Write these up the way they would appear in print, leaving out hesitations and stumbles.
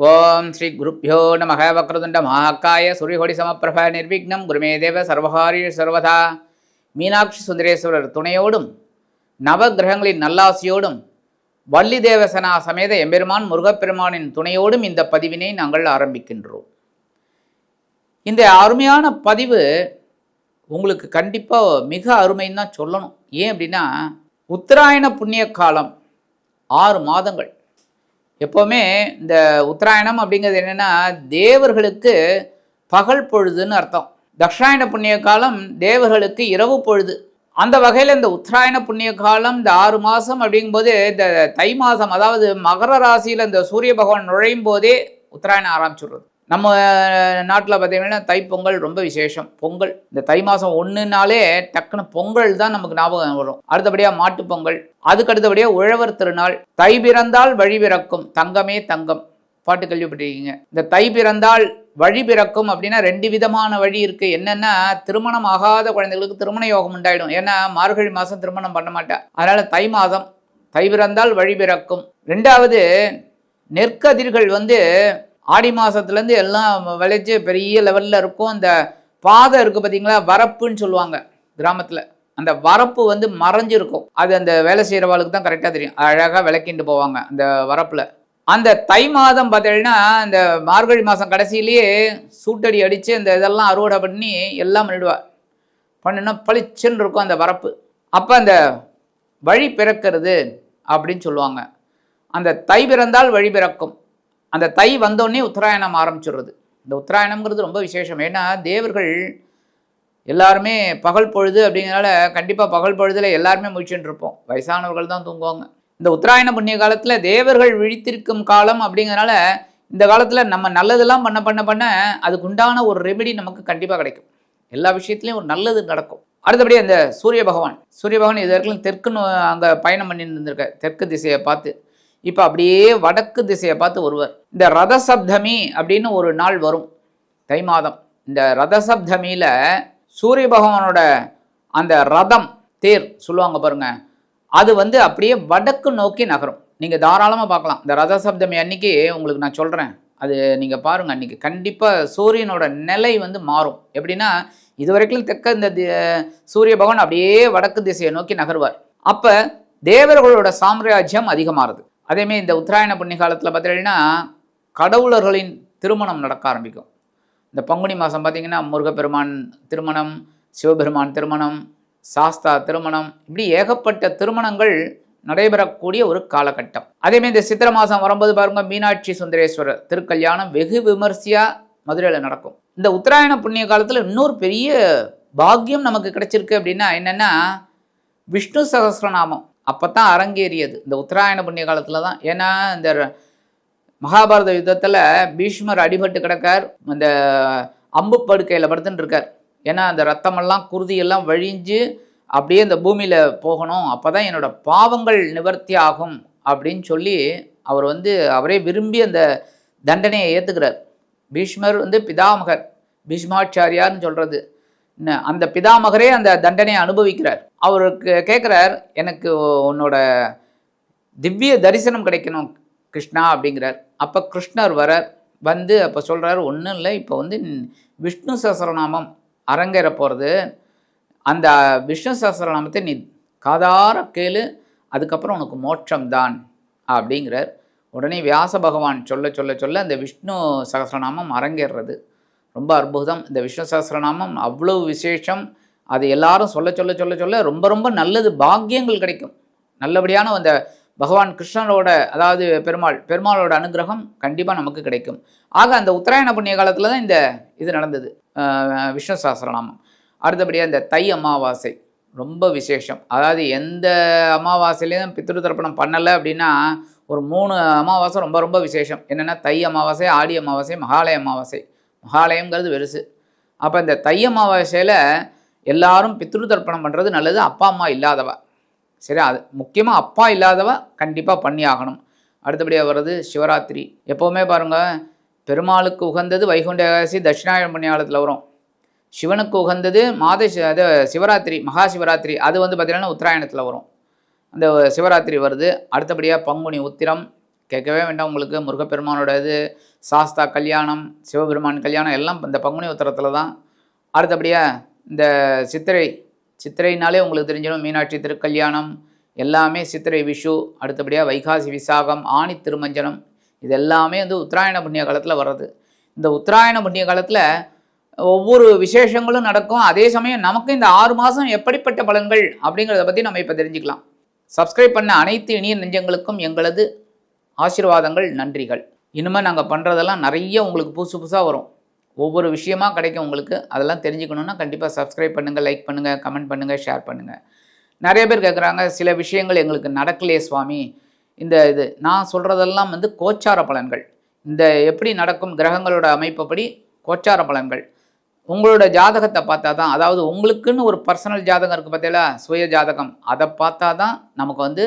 ஓம் ஸ்ரீ குருப்யோ நமக. வக்ரதுண்ட மகாக்காய சூரியகோடி சமப்பிரப நிர்விக்னம் குருமே தேவ சர்வகாரி சர்வதா. மீனாட்சி சுந்தரேஸ்வரர் துணையோடும் நவகிரகங்களின் நல்லாசியோடும் வள்ளி தேவசனா சமேத எம்பெருமான் முருகப்பெருமானின் துணையோடும் இந்த பதிவினை நாங்கள் ஆரம்பிக்கின்றோம். இந்த அருமையான பதிவு உங்களுக்கு கண்டிப்பாக மிக அருமைன்னு தான் சொல்லணும். ஏன் அப்படின்னா, உத்தராயண புண்ணிய காலம் 6 மாதங்கள். எப்போவுமே இந்த உத்தராயணம் அப்படிங்கிறது என்னென்னா, தேவர்களுக்கு பகல் பொழுதுன்னு அர்த்தம். தக்ஷாயண புண்ணிய காலம் தேவர்களுக்கு இரவு பொழுது. அந்த வகையில் இந்த உத்தராயண புண்ணிய காலம் இந்த 6 மாதம் அப்படிங்கும்போது, இந்த தை மாதம், அதாவது மகர ராசியில் இந்த சூரிய பகவான் நுழையும் போதே உத்தராயணம் ஆரம்பிச்சுடுறது. நம்ம நாட்டில் பார்த்தீங்கன்னா தைப்பொங்கல் ரொம்ப விசேஷம். பொங்கல் இந்த தை மாதம் 1னாலே டக்குன்னு பொங்கல் தான் நமக்கு ஞாபகம் வரும். அடுத்தபடியாக மாட்டுப்பொங்கல், அதுக்கு அடுத்தபடியாக உழவர் திருநாள். தை பிறந்தால் வழி பிறக்கும், தங்கமே தங்கம் பாட்டு கேள்விப்பட்டிருக்கீங்க. இந்த தை பிறந்தால் வழி பிறக்கும் அப்படின்னா 2 விதமான வழி இருக்குது. என்னென்னா, திருமணம் ஆகாத குழந்தைகளுக்கு திருமண யோகம் உண்டாயிடும். ஏன்னா மார்கழி மாதம் திருமணம் பண்ண மாட்டேன். அதனால் தை மாதம் தை பிறந்தால் வழி பிறக்கும். 2வது, நெற்கதிர்கள் ஆடி மாதத்துலேருந்து எல்லாம் விளைச்சி பெரிய லெவலில் இருக்கும். இந்த பாதை இருக்குது பார்த்தீங்களா, வரப்புன்னு சொல்லுவாங்க கிராமத்தில். அந்த வரப்பு மறைஞ்சிருக்கும். அது அந்த வேலை செய்கிறவாளுக்கு தான் கரெக்டாக தெரியும். அழகாக விளக்கிட்டு போவாங்க அந்த வரப்பில். அந்த தை மாதம் பார்த்தீங்கன்னா, இந்த மார்கழி மாதம் கடைசியிலேயே சூட்டடி அடித்து அந்த இதெல்லாம் அறுவடை பண்ணி எல்லாம் பண்ணினா பளிச்சுன்னு இருக்கும் அந்த வரப்பு. அப்போ அந்த வழி பிறக்கிறது அப்படின்னு சொல்லுவாங்க. அந்த தை பிறந்தால் வழி பிறக்கும். அந்த தை வந்தோடனே உத்தராயணம் ஆரம்பிச்சுடுறது. இந்த உத்தராயணம்ங்கிறது ரொம்ப விசேஷம். ஏன்னா தேவர்கள் எல்லாருமே பகல் பொழுது அப்படிங்கிறனால கண்டிப்பாக பகல் பொழுதில் எல்லாருமே முழிச்சுட்டு இருப்போம். வயசானவர்கள் தான் தூங்குவாங்க. இந்த உத்தராயண புண்ணிய காலத்தில் தேவர்கள் விழித்திருக்கும் காலம் அப்படிங்கிறனால இந்த காலத்தில் நம்ம நல்லதெல்லாம் பண்ண அதுக்கு உண்டான ஒரு ரெமெடி நமக்கு கண்டிப்பாக கிடைக்கும். எல்லா விஷயத்துலையும் ஒரு நல்லது நடக்கும். அடுத்தபடி அந்த சூரிய பகவான் இது வரைக்கும் தெற்குன்னு அங்கே பயணம் பண்ணிட்டு இருந்திருக்க, தெற்கு திசையை பார்த்து. இப்போ அப்படியே வடக்கு திசையை பார்த்து வருவார். இந்த ரதசப்தமி அப்படின்னு ஒரு நாள் வரும் தை மாதம். இந்த ரதசப்தமியில் சூரிய பகவானோட அந்த ரதம், தேர் சொல்லுவாங்க பாருங்க, அது அப்படியே வடக்கு நோக்கி நகரும். நீங்கள் தாராளமாக பார்க்கலாம். இந்த ரதசப்தமி அன்னைக்கு உங்களுக்கு நான் சொல்கிறேன், அது நீங்கள் பாருங்கள். அன்றைக்கி கண்டிப்பாக சூரியனோட நிலை மாறும். எப்படின்னா, இது வரைக்கும் தெற்க இந்த சூரிய பகவான் அப்படியே வடக்கு திசையை நோக்கி நகர்வார். அப்போ தேவர்களோட சாம்ராஜ்யம் அதிகமாகுது. அதேமாதிரி இந்த உத்தராயண புண்ணிய காலத்தில் பார்த்தீங்கன்னா கடவுளர்களின் திருமணம் நடக்க ஆரம்பிக்கும். இந்த பங்குனி மாதம் பார்த்திங்கன்னா முருகப்பெருமான் திருமணம், சிவபெருமான் திருமணம், சாஸ்தா திருமணம், இப்படி ஏகப்பட்ட திருமணங்கள் நடைபெறக்கூடிய ஒரு காலகட்டம். அதேமாதிரி இந்த சித்திரை மாதம் வரும்போது பாருங்க, மீனாட்சி சுந்தரேஸ்வரர் திருக்கல்யாணம் வெகு விமர்சையாக மதுரையில் நடக்கும். இந்த உத்தராயண புண்ணிய காலத்தில் இன்னொரு பெரிய பாக்கியம் நமக்கு கிடைச்சிருக்கு. அப்படின்னா என்னென்னா, விஷ்ணு சகஸ்ரநாமம் அப்போ தான் அரங்கேறியது இந்த உத்தராயண புண்ணிய காலத்தில் தான். ஏன்னா இந்த மகாபாரத யுத்தத்தில் பீஷ்மர் அடிபட்டு கிடக்கார், அந்த அம்பு படுக்கையில் படுத்துட்டு இருக்கார். ஏன்னா அந்த ரத்தமெல்லாம் குருதியெல்லாம் வழிஞ்சு அப்படியே இந்த பூமியில் போகணும், அப்போ தான் என்னோட பாவங்கள் நிவர்த்தி ஆகும் அப்படின்னு சொல்லி அவர் அவரே விரும்பி அந்த தண்டனையை ஏற்றுக்கிறார். பீஷ்மர் பிதாமகர், பீஷ்மாச்சாரியார்னு சொல்கிறது. அந்த பிதாமகரே அந்த தண்டனையை அனுபவிக்கிறார். அவருக்கு கேட்குறார், எனக்கு உன்னோட திவ்ய தரிசனம் கிடைக்கணும் கிருஷ்ணா அப்படிங்கிறார். அப்போ கிருஷ்ணர் அப்போ சொல்கிறார், ஒன்றும் இல்லை, இப்போ விஷ்ணு சஹஸ்ரநாமம் அரங்கேற போகிறது, அந்த விஷ்ணு சஹஸ்ரநாமத்தை நீ காதார கேளு, அதுக்கப்புறம் உனக்கு மோட்சம்தான் அப்படிங்கிறார். உடனே வியாச பகவான் சொல்ல அந்த விஷ்ணு சஹஸ்ரநாமம் அரங்கேறது ரொம்ப அற்புதம். இந்த விஷ்ணு சஹஸ்ரநாமம் அவ்வளவு விசேஷம். அது எல்லாரும் சொல்ல ரொம்ப ரொம்ப நல்லது, பாக்கியங்கள் கிடைக்கும். நல்லபடியான அந்த பகவான் கிருஷ்ணனோட, அதாவது பெருமாளோட அனுகிரகம் கண்டிப்பாக நமக்கு கிடைக்கும். ஆக அந்த உத்தராயண புண்ணிய காலத்தில் தான் இந்த இது நடந்தது, விஷ்ணு சஹஸ்ரநாமம். அடுத்தபடியாக இந்த தை அமாவாசை ரொம்ப விசேஷம். அதாவது எந்த அமாவாசையிலையும் பித்ரு தர்ப்பணம் பண்ணலை அப்படின்னா ஒரு 3 அமாவாசை ரொம்ப ரொம்ப விசேஷம். என்னென்னா, தை அமாவாசை, ஆடி அமாவாசை, மகாலய அமாவாசை. மகாலயங்கிறது வெறுசு. அப்போ இந்த தை அமாவாசையில் எல்லாரும் பித்ரு தர்ப்பணம் பண்ணுறது நல்லது. அப்பா அம்மா இல்லாதவ, சரி, அது முக்கியமாக அப்பா இல்லாதவ கண்டிப்பாக பண்ணி ஆகணும். அடுத்தபடியாக வர்றது சிவராத்திரி. எப்போவுமே பாருங்கள், பெருமாளுக்கு உகந்தது வைகுண்ட ஏகாதசி தட்சிணாயன புண்ணியாலத்தில் வரும். சிவனுக்கு உகந்தது சிவராத்திரி, மகா சிவராத்திரி. அது பார்த்திங்கன்னா உத்தராயணத்தில் வரும் அந்த சிவராத்திரி வருது. அடுத்தபடியாக பங்குனி உத்திரம், கேட்கவே வேண்டாம். உங்களுக்கு முருகப்பெருமானோட இது சாஸ்தா கல்யாணம், சிவபெருமான் கல்யாணம் எல்லாம் இந்த பங்குனி உத்திரத்தில் தான். அடுத்தபடியாக இந்த சித்திரைனாலே உங்களுக்கு தெரிஞ்சிடும். மீனாட்சி திருக்கல்யாணம் எல்லாமே சித்திரை விஷு, அடுத்தபடியாக வைகாசி விசாகம், ஆணி திருமஞ்சனம், இது எல்லாமே வந்து உத்தராயண புண்ணிய காலத்தில் வர்றது. இந்த உத்தராயண புண்ணிய காலத்தில் ஒவ்வொரு விசேஷங்களும் நடக்கும். அதே சமயம் நமக்கு இந்த 6 மாதம் எப்படிப்பட்ட பலன்கள் அப்படிங்கிறத பற்றி நம்ம இப்போ தெரிஞ்சுக்கலாம். சப்ஸ்கிரைப் பண்ண அனைத்து இனிய நெஞ்சங்களுக்கும் எங்களது ஆசீர்வாதங்கள், நன்றிகள். இனிமேல் நாங்கள் பண்ணுறதெல்லாம் நிறைய உங்களுக்கு புதுசு புதுசாக வரும். ஒவ்வொரு விஷயமாக கிடைக்கும் உங்களுக்கு. அதெல்லாம் தெரிஞ்சுக்கணுன்னா கண்டிப்பாக சப்ஸ்கிரைப் பண்ணுங்கள், லைக் பண்ணுங்கள், கமெண்ட் பண்ணுங்கள், ஷேர் பண்ணுங்கள். நிறைய பேர் கேட்குறாங்க, சில விஷயங்கள் எங்களுக்கு நடக்கலையே சுவாமி. இது நான் சொல்கிறதெல்லாம் வந்து கோச்சார பலன்கள். இந்த எப்படி நடக்கும் கிரகங்களோட அமைப்பப்படி கோச்சார பலன்கள். உங்களோட ஜாதகத்தை பார்த்தா தான், அதாவது உங்களுக்குன்னு ஒரு பர்சனல் ஜாதகம் இருக்குது பார்த்தீங்களா, சுய ஜாதகம், அதை பார்த்தா தான் நமக்கு வந்து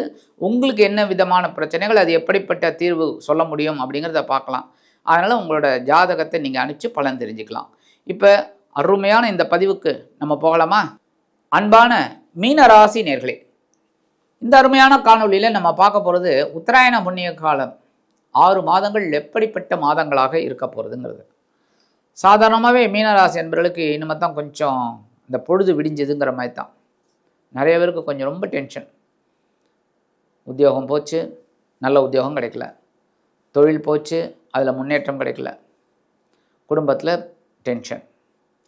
உங்களுக்கு என்ன விதமான பிரச்சனைகள், அது எப்படிப்பட்ட தீர்வு சொல்ல முடியும் அப்படிங்கிறத பார்க்கலாம். அதனால் உங்களோட ஜாதகத்தை நீங்கள் அனுப்பிச்சு பலன் தெரிஞ்சுக்கலாம். இப்போ அருமையான இந்த பதிவுக்கு நம்ம போகலாமா? அன்பான மீனராசி நேர்களே, இந்த அருமையான காணொலியில் நம்ம பார்க்க போகிறது உத்தராயண புண்ணிய காலம் 6 மாதங்கள் எப்படிப்பட்ட மாதங்களாக இருக்க போகிறதுங்கிறது. சாதாரணமாகவே மீனராசி என்பவர்களுக்கு இனிமேல் தான் கொஞ்சம் இந்த பொழுது விடிஞ்சதுங்கிற மாதிரி தான். நிறைய பேருக்கு கொஞ்சம் ரொம்ப டென்ஷன். உத்தியோகம் போச்சு, நல்ல உத்தியோகம் கிடைக்கல. தொழில் போச்சு, அதில் முன்னேற்றம் கிடைக்கல. குடும்பத்தில் டென்ஷன்.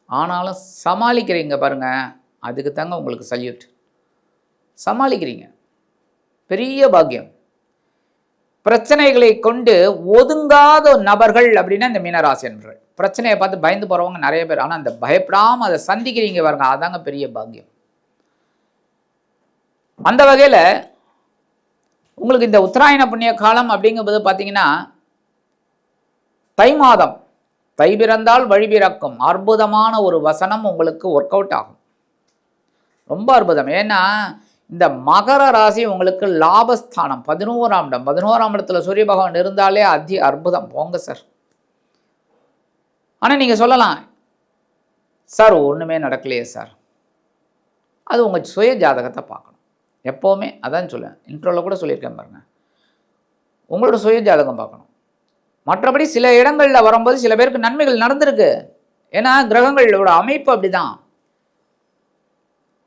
ஆனாலும் சமாளிக்கிறீங்க பாருங்கள், அதுக்கு தாங்க உங்களுக்கு சல்யூட். சமாளிக்கிறீங்க, பெரிய பாக்கியம். பிரச்சனைகளை கொண்டு ஒதுங்காத நபர்கள் அப்படின்னா இந்த மீனராசி என்பவர்கள். பிரச்சனையை பார்த்து பயந்து போகிறவங்க நிறைய பேர். ஆனால் அந்த பயப்படாமல் அதை சந்திக்கிறீங்க பாருங்க, அதாங்க பெரிய பாக்கியம். அந்த வகையில் உங்களுக்கு இந்த உத்தராயண புண்ணிய காலம் அப்படிங்கும்போது பார்த்தீங்கன்னா, தை மாதம், தை பிறந்தால் வழி பிறக்கும், அற்புதமான ஒரு வசனம் உங்களுக்கு ஒர்க் அவுட் ஆகும். ரொம்ப அற்புதம். ஏன்னா இந்த மகர ராசி உங்களுக்கு லாபஸ்தானம், 11ஆம் இடம். 11ஆம் இடத்துல சூரிய பகவான் இருந்தாலே அற்புதம். போங்க சார். ஆனால் நீங்கள் சொல்லலாம், சார் ஒன்றுமே நடக்கலையே சார். அது உங்கள் சுய ஜாதகத்தை பார்க்கணும் எப்போவுமே. அதான் சொல்லுவேன், இன்ட்ரோவில் கூட சொல்லியிருக்கேன் பாருங்கள், உங்களோட சுய ஜாதகம் பார்க்கணும். மற்றபடி சில இடங்களில் வரும்போது சில பேருக்கு நன்மைகள் நடந்திருக்கு. ஏன்னா கிரகங்களோட அமைப்பு அப்படி தான்.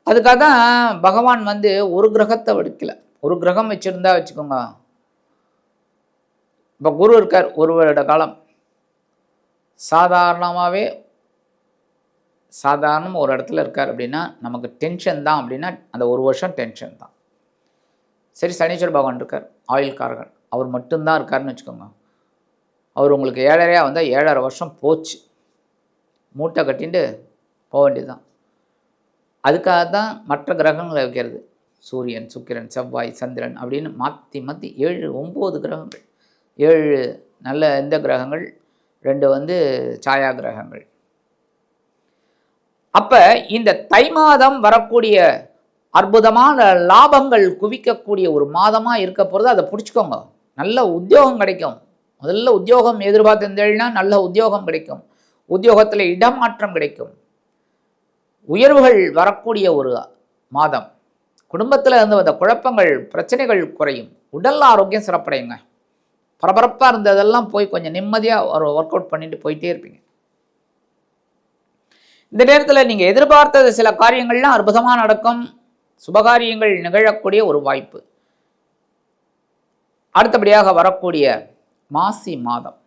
அதுக்காக தான் பகவான் வந்து ஒரு கிரகத்தை வடிக்கல. ஒரு கிரகம் வச்சுருந்தா வச்சுக்கோங்க. இப்போ குரு இருக்கார் 1 வருட காலம். சாதாரணமாகவே ஒரு இடத்துல இருக்கார் அப்படின்னா நமக்கு டென்ஷன் தான். அப்படின்னா அந்த 1 வருஷம் டென்ஷன் தான். சரி, சனீஸ்வர பகவான் இருக்கார், ஆயுள்காரகன், அவர் மட்டும்தான் இருக்காருன்னு வச்சுக்கோங்க. அவர் உங்களுக்கு 7.5 வந்தால் 7.5 வருஷம் போச்சு, மூட்டை கட்டிட்டு போக வேண்டியதுதான். அதுக்காக தான் மற்ற கிரகங்களை வைக்கிறது. சூரியன், சுக்கிரன், செவ்வாய், சந்திரன் அப்படின்னு மாற்றி 7 9 கிரகங்கள். 7 நல்ல இந்த கிரகங்கள், 2 வந்து சாயா கிரகங்கள். அப்போ இந்த தை மாதம் வரக்கூடிய அற்புதமான லாபங்கள் குவிக்கக்கூடிய ஒரு மாதமாக இருக்க போகிறது. அதை பிடிச்சிக்கோங்க. நல்ல உத்தியோகம் கிடைக்கும். முதல்ல உத்தியோகம் எதிர்பார்த்திருந்தேன்னா நல்ல உத்தியோகம் கிடைக்கும். உத்தியோகத்தில் இடமாற்றம் கிடைக்கும். உயர்வுகள் வரக்கூடிய ஒரு மாதம். குடும்பத்தில் இருந்து வந்த குழப்பங்கள், பிரச்சனைகள் குறையும். உடல் ஆரோக்கியம் சிறப்படையுங்க. பரபரப்பாக இருந்ததெல்லாம் போய் கொஞ்சம் நிம்மதியாக ஒரு ஒர்க் அவுட் பண்ணிட்டு போயிட்டே இருப்பீங்க. இந்த நேரத்தில் நீங்கள் எதிர்பார்த்தது சில காரியங்கள்லாம் அற்புதமாக நடக்கும். சுபகாரியங்கள் நிகழக்கூடிய ஒரு வாய்ப்பு. அடுத்தபடியாக வரக்கூடிய மாசி மாதம்,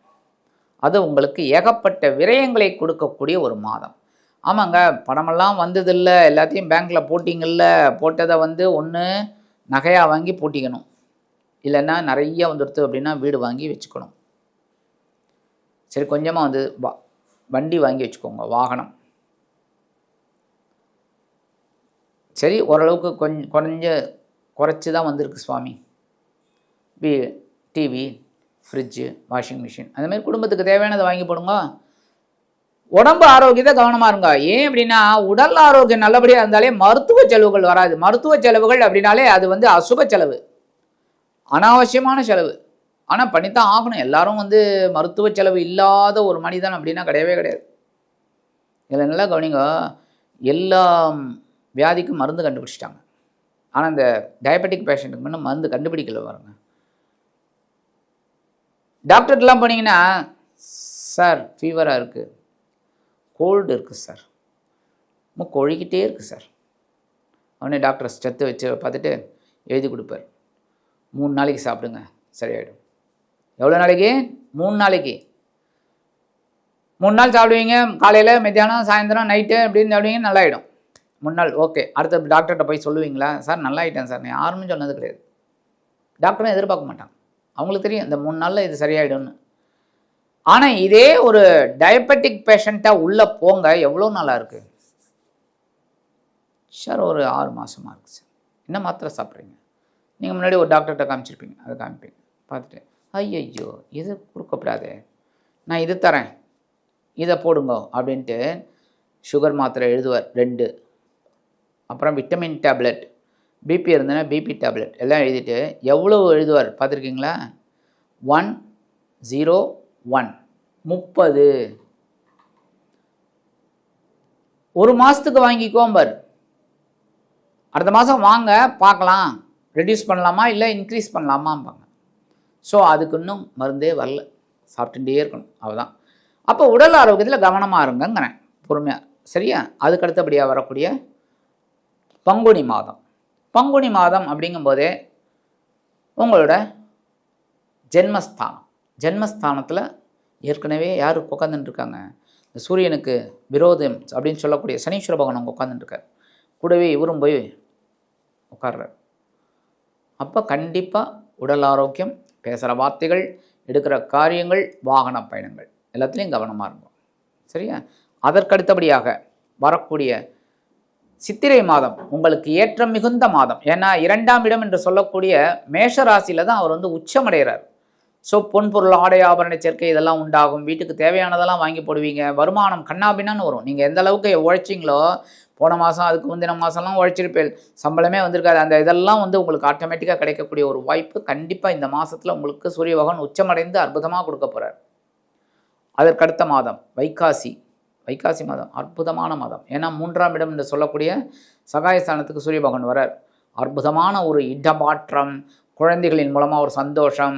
அது உங்களுக்கு ஏகப்பட்ட விரயங்களை கொடுக்கக்கூடிய ஒரு மாதம். ஆமாங்க, பணமெல்லாம் வந்ததில்லை, எல்லாத்தையும் பேங்க்கில் போட்டிங்கள்ல, போட்டதை வந்து ஒன்று நகையாக வாங்கி போட்டிக்கணும், இல்லைன்னா நிறைய வந்துடுது அப்படின்னா வீடு வாங்கி வச்சுக்கணும். சரி, கொஞ்சமாக வந்து வண்டி வாங்கி வச்சுக்கோங்க, வாகனம். சரி, ஓரளவுக்கு குறைச்சி தான் வந்திருக்கு சுவாமி. டிவி, ஃப்ரிட்ஜு, வாஷிங் மிஷின், அந்தமாதிரி குடும்பத்துக்கு தேவையானதை வாங்கி போடுங்க. உடம்பு ஆரோக்கியத்தை கவனமாக இருங்க. ஏன் அப்படின்னா உடல் ஆரோக்கியம் நல்லபடியாக இருந்தாலே மருத்துவ செலவுகள் வராது. மருத்துவ செலவுகள் அப்படின்னாலே அது வந்து அசுப செலவு, அனாவசியமான செலவு. ஆனால் பண்ணித்தான் ஆகணும். எல்லாரும் வந்து மருத்துவ செலவு இல்லாத ஒரு மனிதன் அப்படின்னா கிடையவே கிடையாது. இதில் நல்லா கவனிங்க, எல்லா வியாதிக்கும் மருந்து கண்டுபிடிச்சிட்டாங்க. ஆனால் இந்த டயபெட்டிக் பேஷண்ட்டுக்கு முன்னே மருந்து கண்டுபிடிக்கல பாருங்க. டாக்டர்கிட்டலாம் போனீங்கன்னா, சார் ஃபீவராக இருக்குது, கோல்டு இருக்குது சார், மூக்கு ஒழுகிட்டே இருக்குது சார். உடனே டாக்டர் ஸ்டெத்தை வச்சு பார்த்துட்டு எழுதி கொடுப்பார். 3 நாளைக்கு சாப்பிடுங்க, சரியாயிடும். எவ்வளோ நாளைக்கு? 3 நாளைக்கு. 3 நாள் சாப்பிடுவீங்க, காலையில், மத்தியானம், சாயந்தரம், நைட்டு அப்படின்னு சாப்பிடுவீங்க, நல்லாயிடும். 3 நாள் ஓகே. அடுத்த டாக்டர்கிட்ட போய் சொல்லுவீங்களா, சார் நல்லாயிட்டேன் சார்? யாருமே சொன்னது கிடையாது. டாக்டரும் எதிர்பார்க்க மாட்டாங்க. அவங்களுக்கு தெரியும் இந்த 3 நாளில் இது சரியாயிடும்னு. ஆனால் இதே ஒரு டயபெட்டிக் பேஷண்ட்டாக உள்ளே போங்க, எவ்வளோ நாளாக இருக்குது சார்? ஒரு 6 மாதமாக இருக்குது சார். என்ன மாத்திரை சாப்பிட்றீங்க? நீங்கள் முன்னாடி ஒரு டாக்டர்கிட்ட காமிச்சிருப்பீங்க, அதை காமிப்பீங்க. பார்த்துட்டு ஐயோ இது கொடுக்கப்படாதே, நான் இது தரேன், இதை போடுங்க அப்படின்ட்டு சுகர் மாத்திரை எழுதுவார் 2. அப்புறம் விட்டமின் டேப்லெட், பிபி இருந்ததுன்னா பிபி டேப்லெட் எல்லாம் எழுதிட்டு எவ்வளோ எழுதுவார் பார்த்துருக்கீங்களா? 101 30. ஒரு மாதத்துக்கு வாங்கிக்கோம்பார். அடுத்த மாதம் வாங்க பார்க்கலாம், ரெடியூஸ் பண்ணலாமா இல்லை இன்க்ரீஸ் பண்ணலாமாம்பாங்க. ஸோ அதுக்கு இன்னும் மருந்தே வரல, சாப்பிட்டுட்டே இருக்கணும், அவ்வளோதான். அப்போ உடல் ஆரோக்கியத்தில் கவனமாக இருங்கங்கிறேன், பொறுமையாக. சரியா? அதுக்கு அடுத்தபடியாக வரக்கூடிய பங்குனி மாதம். பங்குனி மாதம் அப்படிங்கும்போதே உங்களோட ஜென்மஸ்தானத்தில் ஏற்கனவே யார் உட்காந்துட்டுருக்காங்க? இந்த சூரியனுக்கு விரோதம் அப்படின்னு சொல்லக்கூடிய சனீஸ்வர பகவான் அங்கே உட்காந்துட்டுருக்கார். கூடவே இவரும் போய் உட்கார்றார். அப்போ கண்டிப்பாக உடல் ஆரோக்கியம், பேசுகிற வார்த்தைகள், எடுக்கிற காரியங்கள், வாகன பயணங்கள் எல்லாத்துலேயும் கவனமாக இருக்கும். சரியா? அதற்கடுத்தபடியாக வரக்கூடிய சித்திரை மாதம் உங்களுக்கு ஏற்றம் மிகுந்த மாதம். ஏன்னா 2ஆம் இடம் என்று சொல்லக்கூடிய மேஷ ராசியில் தான் அவர் வந்து உச்சமடைகிறார். ஸோ பொன்பொருள், ஆடை, ஆபரண சேர்க்கை இதெல்லாம் உண்டாகும். வீட்டுக்கு தேவையானதெல்லாம் வாங்கி போடுவீங்க. வருமானம் கண்ணாபின்னான்னு வரும். நீங்கள் எந்த அளவுக்கு உழைச்சிங்களோ, போன மாதம் அதுக்கு முந்தின மாதம்லாம் உழைச்சிருப்பேன், சம்பளமே வந்திருக்காது, அந்த இதெல்லாம் வந்து உங்களுக்கு ஆட்டோமேட்டிக்காக கிடைக்கக்கூடிய ஒரு வாய்ப்பு கண்டிப்பாக இந்த மாதத்தில் உங்களுக்கு சூரிய பகவான் உச்சமடைந்து அற்புதமாக கொடுக்க போகிறார். அதற்கடுத்த மாதம் வைகாசி மாதம் அற்புதமான மாதம். ஏன்னா 3ஆம் இடம் என்று சொல்லக்கூடிய சகாயஸ்தானத்துக்கு சூரிய பகவான் வரார். அற்புதமான ஒரு இடமாற்றம், குழந்தைகளின் மூலமாக ஒரு சந்தோஷம்,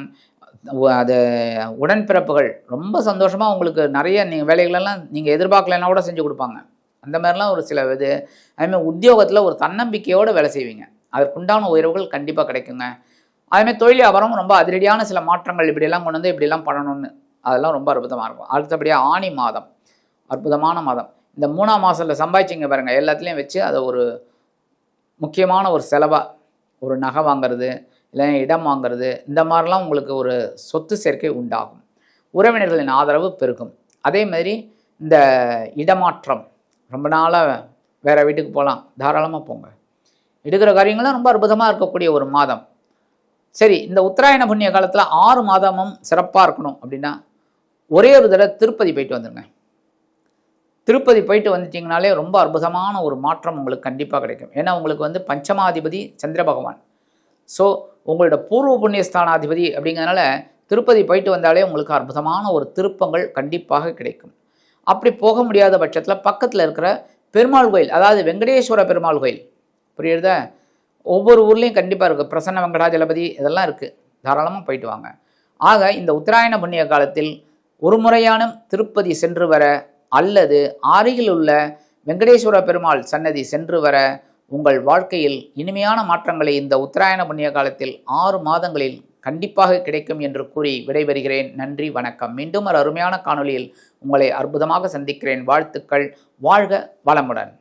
அது உடன்பிறப்புகள் ரொம்ப சந்தோஷமாக உங்களுக்கு நிறைய வேலைகளெல்லாம் நீங்கள் எதிர்பார்க்கலைன்னா கூட செஞ்சு கொடுப்பாங்க. அந்த மாதிரிலாம் ஒரு சில இது. அதுமாதிரி உத்தியோகத்தில் ஒரு தன்னம்பிக்கையோடு வேலை செய்வீங்க, அதற்குண்டான உயர்வுகள் கண்டிப்பாக கிடைக்குங்க. அதுமாதிரி தொழில் வியாபாரம் ரொம்ப அதிரடியான சில மாற்றங்கள், இப்படியெல்லாம் கொண்டு வந்து இப்படியெல்லாம் பண்ணணும்னு, அதெல்லாம் ரொம்ப அற்புதமாக இருக்கும். அடுத்தபடியாக ஆனி மாதம் அற்புதமான மாதம். இந்த 3ஆம் மாதத்தில் சம்பாதிச்சிங்க பாருங்கள், எல்லாத்துலேயும் வச்சு அதை ஒரு முக்கியமான ஒரு செலவாக, ஒரு நகை வாங்கிறது, இல்லை இடம் வாங்கிறது, இந்த மாதிரிலாம் உங்களுக்கு ஒரு சொத்து சேர்க்கை உண்டாகும். உறவினர்களின் ஆதரவு பெருகும். அதே மாதிரி இந்த இடமாற்றம், ரொம்ப நாளாக வேறு வீட்டுக்கு போகலாம், தாராளமாக போங்க. எடுக்கிற காரியங்கள்லாம் ரொம்ப அற்புதமாக இருக்கக்கூடிய ஒரு மாதம். சரி, இந்த உத்தராயண புண்ணிய காலத்தில் 6 மாதமும் சிறப்பாக இருக்கணும் அப்படின்னா ஒரே ஒரு தடவை திருப்பதி போயிட்டு வந்துடுங்க. திருப்பதி போயிட்டு வந்துட்டிங்கனாலே ரொம்ப அற்புதமான ஒரு மாற்றம் உங்களுக்கு கண்டிப்பாக கிடைக்கும். ஏன்னா உங்களுக்கு வந்து பஞ்சமாதிபதி சந்திர பகவான். ஸோ உங்களோட பூர்வ புண்ணியஸ்தானாதிபதி அப்படிங்கிறதுனால திருப்பதி போயிட்டு வந்தாலே உங்களுக்கு அற்புதமான ஒரு திருப்பங்கள் கண்டிப்பாக கிடைக்கும். அப்படி போக முடியாத பட்சத்தில் பக்கத்தில் இருக்கிற பெருமாள் கோயில், அதாவது வெங்கடேஸ்வர பெருமாள் கோயில், புரியுறதா? ஒவ்வொரு ஊர்லேயும் கண்டிப்பாக இருக்குது. பிரசன்ன வெங்கடாஜலபதி இதெல்லாம் இருக்குது, தாராளமாக போயிட்டு வாங்க. ஆக இந்த உத்தராயண புண்ணிய காலத்தில் ஒரு முறையான திருப்பதி சென்று வர அல்லது அருகில் உள்ள வெங்கடேஸ்வர பெருமாள் சன்னதி சென்று வர உங்கள் வாழ்க்கையில் இனிமையான மாற்றங்களை இந்த உத்தராயண புண்ணிய காலத்தில் 6 மாதங்களில் கண்டிப்பாக கிடைக்கும் என்று கூறி விடைபெறுகிறேன். நன்றி, வணக்கம். மீண்டும் ஒரு அருமையான காணொளியில் உங்களை அற்புதமாக சந்திக்கிறேன். வாழ்த்துக்கள். வாழ்க வளமுடன்.